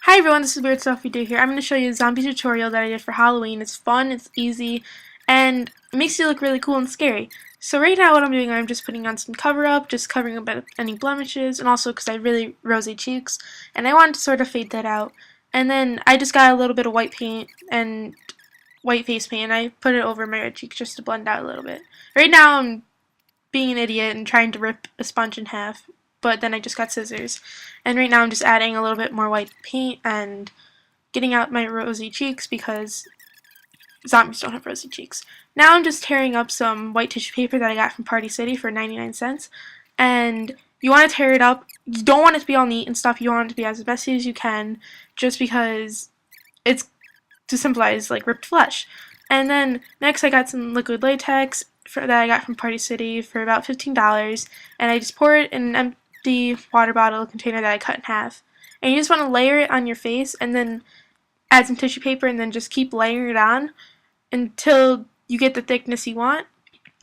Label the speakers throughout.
Speaker 1: Hi everyone, this is Weird Stuff We Do here. I'm going to show you a zombie tutorial that I did for Halloween. It's fun, it's easy, and it makes you look really cool and scary. So right now what I'm doing, I'm just putting on some cover up, just covering up any blemishes, and also because I have really rosy cheeks, and I wanted to sort of fade that out. And then I just got a little bit of white paint and white face paint, and I put it over my red cheeks just to blend out a little bit. Right now I'm being an idiot and trying to rip a sponge in half, but then I just got scissors. And right now I'm just adding a little bit more white paint and getting out my rosy cheeks because zombies don't have rosy cheeks. Now I'm just tearing up some white tissue paper that I got from Party City for 99 cents. And you want to tear it up. You don't want it to be all neat and stuff. You want it to be as messy as you can just because it's to symbolize like ripped flesh. And then next I got some liquid latex that I got from Party City for about $15, and I just pour it in an empty water bottle container that I cut in half. And you just want to layer it on your face and then add some tissue paper and then just keep layering it on until you get the thickness you want.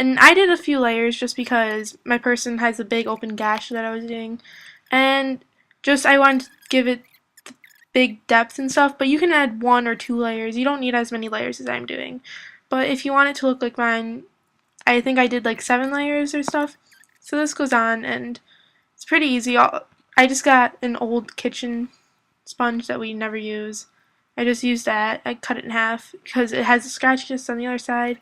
Speaker 1: And I did a few layers just because my person has a big open gash that I was doing, and just I wanted to give it big depth and stuff, but you can add 1 or 2 layers. You don't need as many layers as I'm doing. But if you want it to look like mine, I think I did like 7 layers or stuff. So this goes on, and it's pretty easy. I just got an old kitchen sponge that we never use. I just used that. I cut it in half because it has the scratches on the other side,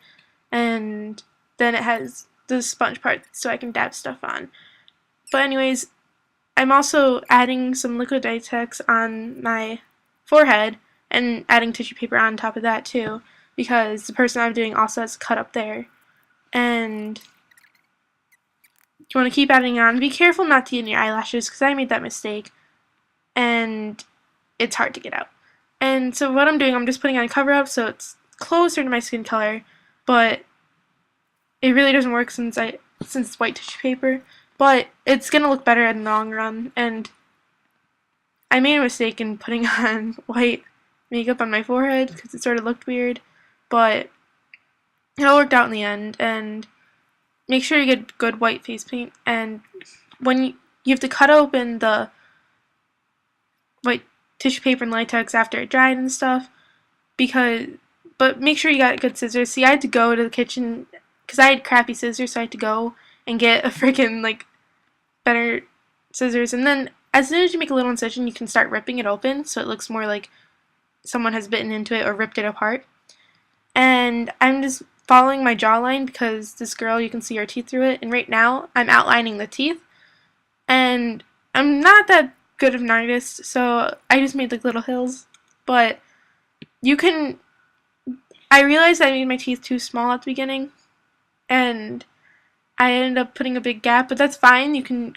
Speaker 1: and then it has the sponge part so I can dab stuff on. But anyways, I'm also adding some liquid latex on my forehead and adding tissue paper on top of that too, because the person I'm doing also has a cut up there. And you want to keep adding on. Be careful not to get in your eyelashes because I made that mistake and it's hard to get out. And so what I'm doing, I'm just putting on a cover up so it's closer to my skin color, but it really doesn't work since it's white tissue paper. But it's gonna look better in the long run. And I made a mistake in putting on white makeup on my forehead because it sort of looked weird, but it all worked out in the end. And make sure you get good white face paint, and when you have to cut open the white tissue paper and latex after it dried and stuff, but make sure you got good scissors. See, I had to go to the kitchen because I had crappy scissors, so I had to go and get a freaking like better scissors. And then as soon as you make a little incision, you can start ripping it open so it looks more like someone has bitten into it or ripped it apart. And I'm just following my jawline because this girl, you can see her teeth through it, and right now I'm outlining the teeth, and I'm not that good of an artist, so I just made like little hills. But you can, I realized I made my teeth too small at the beginning, and I ended up putting a big gap, but that's fine. You can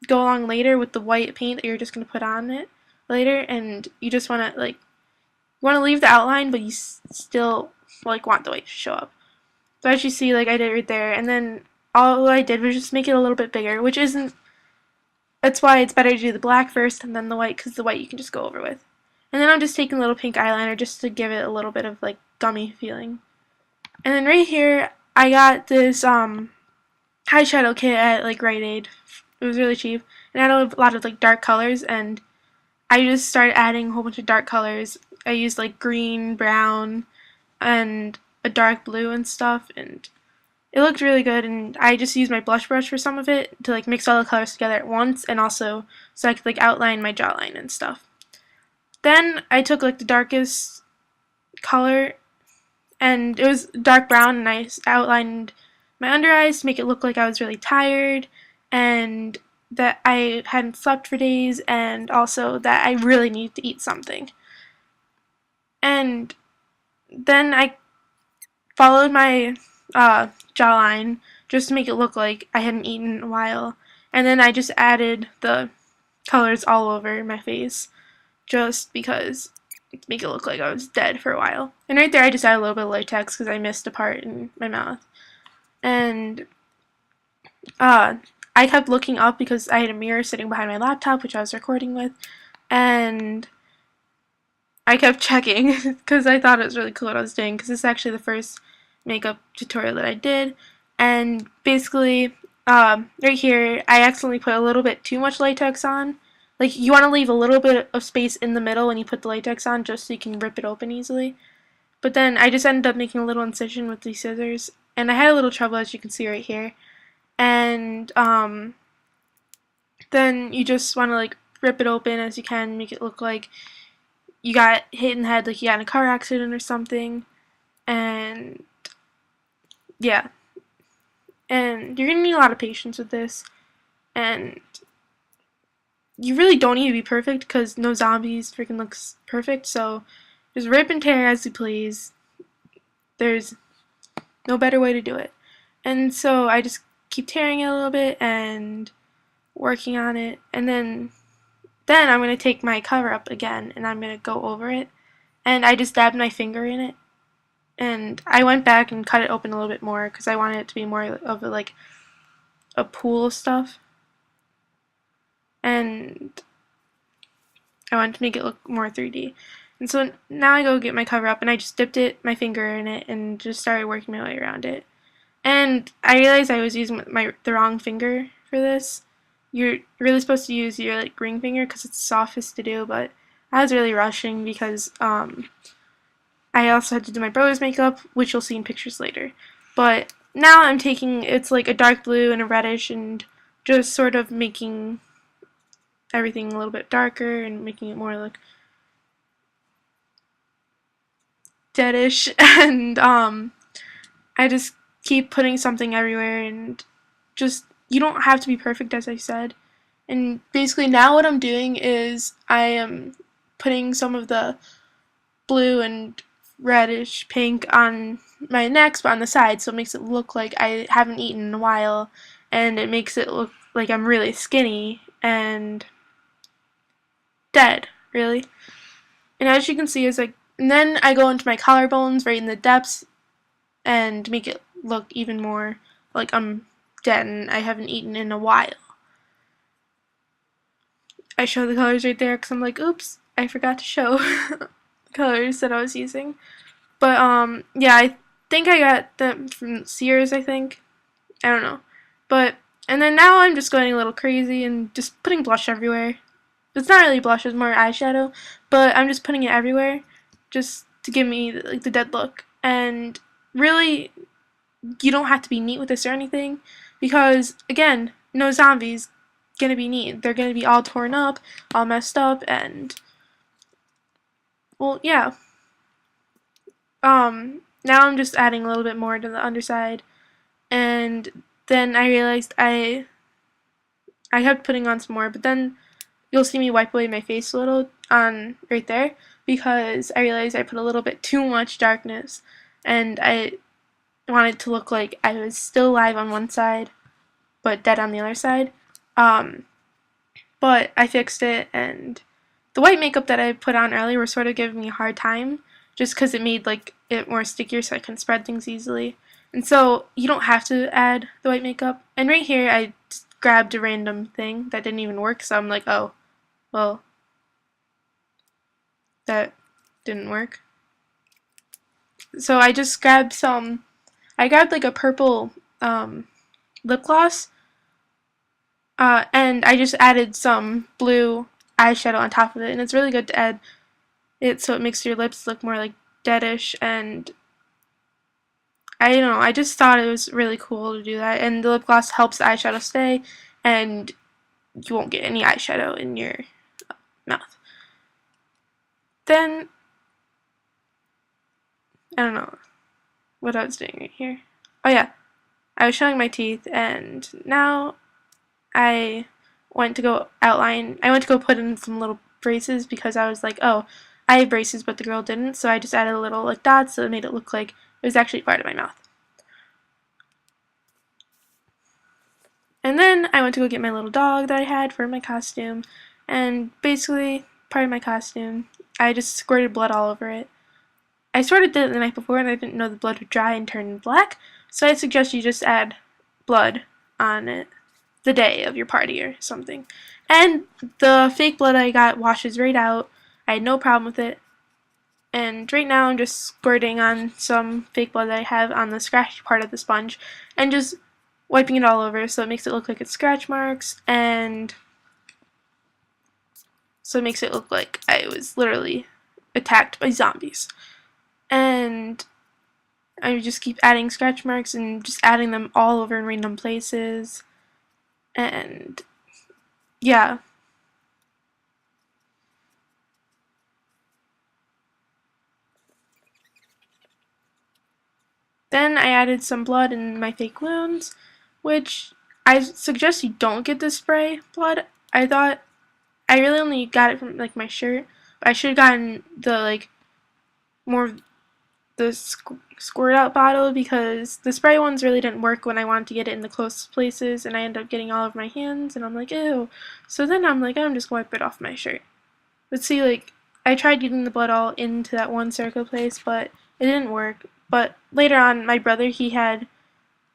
Speaker 1: go along later with the white paint that you're just going to put on it later, and you just want to leave the outline, but you still like want the white to show up. So as you see, like I did right there, and then all I did was just make it a little bit bigger, which isn't. That's why it's better to do the black first and then the white, because the white you can just go over with. And then I'm just taking a little pink eyeliner just to give it a little bit of like gummy feeling. And then right here, I got this eyeshadow kit at like Rite Aid. It was really cheap, and it had a lot of like dark colors, and I just started adding a whole bunch of dark colors. I used like green, brown, and a dark blue and stuff, and it looked really good. And I just used my blush brush for some of it to like mix all the colors together at once, and also so I could like outline my jawline and stuff. Then I took like the darkest color, and it was dark brown, and I outlined my under eyes to make it look like I was really tired and that I hadn't slept for days, and also that I really needed to eat something. And then I followed my jawline just to make it look like I hadn't eaten in a while. And then I just added the colors all over my face just because to make it look like I was dead for a while. And right there I just added a little bit of latex because I missed a part in my mouth. And I kept looking up because I had a mirror sitting behind my laptop, which I was recording with, and I kept checking because I thought it was really cool what I was doing, because this is actually the first makeup tutorial that I did. And basically, right here, I accidentally put a little bit too much latex on, like you want to leave a little bit of space in the middle when you put the latex on, just so you can rip it open easily. But then I just ended up making a little incision with these scissors, and I had a little trouble, as you can see right here. And then you just want to like rip it open as you can, make it look like you got hit in the head, like you got in a car accident or something. And yeah, and you're gonna need a lot of patience with this, and you really don't need to be perfect because No Zombies freaking looks perfect. So just rip and tear as you please. There's no better way to do it. And so I just keep tearing it a little bit and working on it, and then I'm going to take my cover up again and I'm going to go over it, and I just dabbed my finger in it, and I went back and cut it open a little bit more because I wanted it to be more of like a pool of stuff, and I wanted to make it look more 3D. And so now I go get my cover up, and I just dipped my finger in it and just started working my way around it. And I realized I was using the wrong finger for this. You're really supposed to use your like ring finger because it's softest to do, but I was really rushing because I also had to do my brother's makeup, which you'll see in pictures later. But now I'm taking, it's like a dark blue and a reddish, and just sort of making everything a little bit darker and making it more like deadish. And I just keep putting something everywhere, and just, you don't have to be perfect, as I said. And basically now what I'm doing is I am putting some of the blue and reddish pink on my neck, but on the side, so it makes it look like I haven't eaten in a while, and it makes it look like I'm really skinny and dead, really. And as you can see, is like, and then I go into my collarbones right in the depths and make it look even more like I'm dead and I haven't eaten in a while. I show the colors right there because I'm like, oops, I forgot to show the colors that I was using. But yeah, I think I got them from Sears, I think. I don't know. But, and then now I'm just going a little crazy and just putting blush everywhere. It's not really blush, it's more eyeshadow, but I'm just putting it everywhere just to give me like the dead look. And really, you don't have to be neat with this or anything, because again, No Zombies gonna be neat. They're gonna be all torn up, all messed up, and well, yeah. Now I'm just adding a little bit more to the underside, and then I realized I kept putting on some more, but then you'll see me wipe away my face a little on right there because I realized I put a little bit too much darkness, and I wanted to look like I was still alive on one side but dead on the other side. But I fixed it, and the white makeup that I put on earlier was sort of giving me a hard time just because it made like it more stickier so I can spread things easily. And so you don't have to add the white makeup. And right here I grabbed a random thing that didn't even work, so I'm like, oh, well, that didn't work. So I just grabbed I grabbed like a purple lip gloss, and I just added some blue eyeshadow on top of it, and it's really good to add it so it makes your lips look more like deadish, and I don't know, I just thought it was really cool to do that, and the lip gloss helps the eyeshadow stay, and you won't get any eyeshadow in your mouth. Then, I don't know what I was doing right here. Oh yeah, I was showing my teeth, and now I went to go outline, I went to go put in some little braces because I was like, oh, I have braces but the girl didn't, so I just added a little like dots so it made it look like it was actually part of my mouth. And then I went to go get my little dog that I had for my costume, and basically, part of my costume, I just squirted blood all over it. I sort of did it the night before and I didn't know the blood would dry and turn black, so I suggest you just add blood on it the day of your party or something. And the fake blood I got washes right out. I had no problem with it. And right now I'm just squirting on some fake blood that I have on the scratchy part of the sponge and just wiping it all over so it makes it look like it's scratch marks. And so it makes it look like I was literally attacked by zombies. And I just keep adding scratch marks and just adding them all over in random places. And yeah. Then I added some blood in my fake wounds, which I suggest you don't get the spray blood. I thought I really only got it from like my shirt. But I should have gotten the like more of the squirt out bottle because the spray ones really didn't work when I wanted to get it in the closest places, and I ended up getting all over my hands, and I'm like, ew. So then I'm like, I'm just going to wipe it off my shirt. But see, like, I tried getting the blood all into that one circle place, but it didn't work. But later on, my brother, he had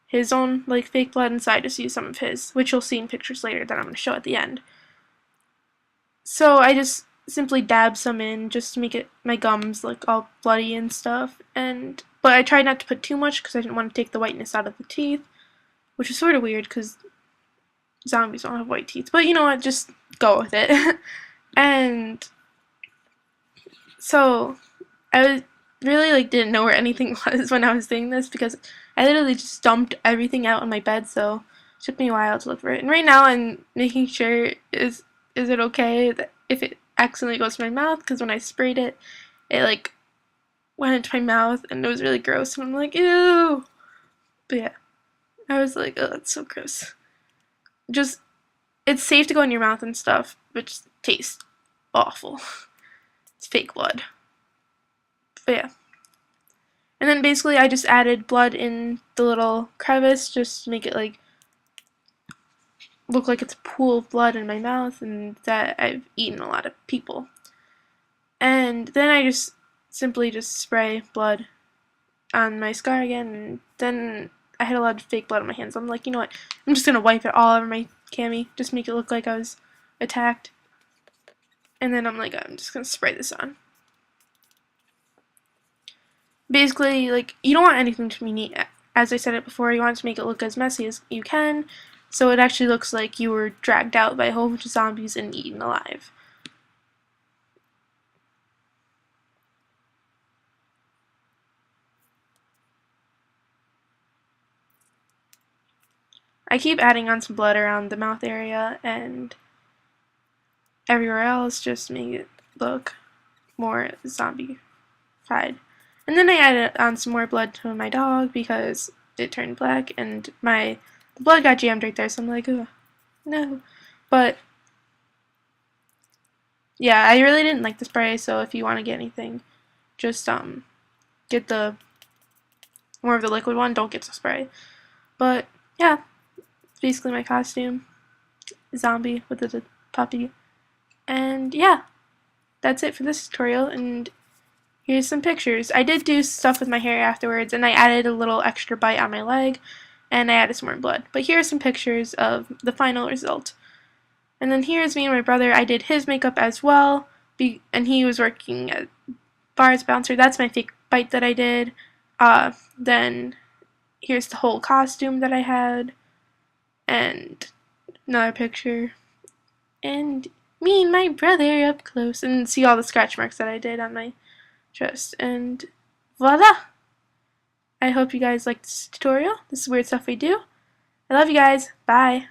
Speaker 1: his own, like, fake blood, and so I just used some of his, which you'll see in pictures later that I'm going to show at the end. So I just simply dab some in just to make it my gums look all bloody and stuff. But I tried not to put too much because I didn't want to take the whiteness out of the teeth, which is sort of weird because zombies don't have white teeth. But you know what? Just go with it. And so I really like didn't know where anything was when I was doing this because I literally just dumped everything out on my bed. So it took me a while to look for it. And right now I'm making sure is it okay that if it accidentally goes to my mouth, because when I sprayed it, it like went into my mouth and it was really gross, and I'm like, ew. But yeah, I was like, oh, that's so gross. Just, it's safe to go in your mouth and stuff, but just tastes awful. It's fake blood. But yeah. And then basically I just added blood in the little crevice just to make it like look like it's a pool of blood in my mouth and that I've eaten a lot of people. And then I just simply just spray blood on my scar again, and then I had a lot of fake blood on my hands. I'm like, you know what, I'm just gonna wipe it all over my cami, just make it look like I was attacked. And then I'm like, I'm just gonna spray this on. Basically, like, you don't want anything to be neat. As I said it before, you want to make it look as messy as you can, so it actually looks like you were dragged out by a whole bunch of zombies and eaten alive. I keep adding on some blood around the mouth area and everywhere else just to make it look more zombie-fied. And then I added on some more blood to my dog because it turned black and the blood got jammed right there, so I'm like, oh, no. But yeah, I really didn't like the spray, so if you want to get anything, just get the more of the liquid one, don't get the spray. But yeah, it's basically my costume. Zombie with the puppy. And yeah, that's it for this tutorial, and here's some pictures. I did do stuff with my hair afterwards, and I added a little extra bite on my leg, and I added some more blood. But here are some pictures of the final result. And then here's me and my brother. I did his makeup as well, and he was working at Bars Bouncer. That's my fake bite that I did. Then here's the whole costume that I had, and another picture, and me and my brother up close, and see all the scratch marks that I did on my chest, and voila! I hope you guys liked this tutorial. This is weird stuff we do. I love you guys. Bye.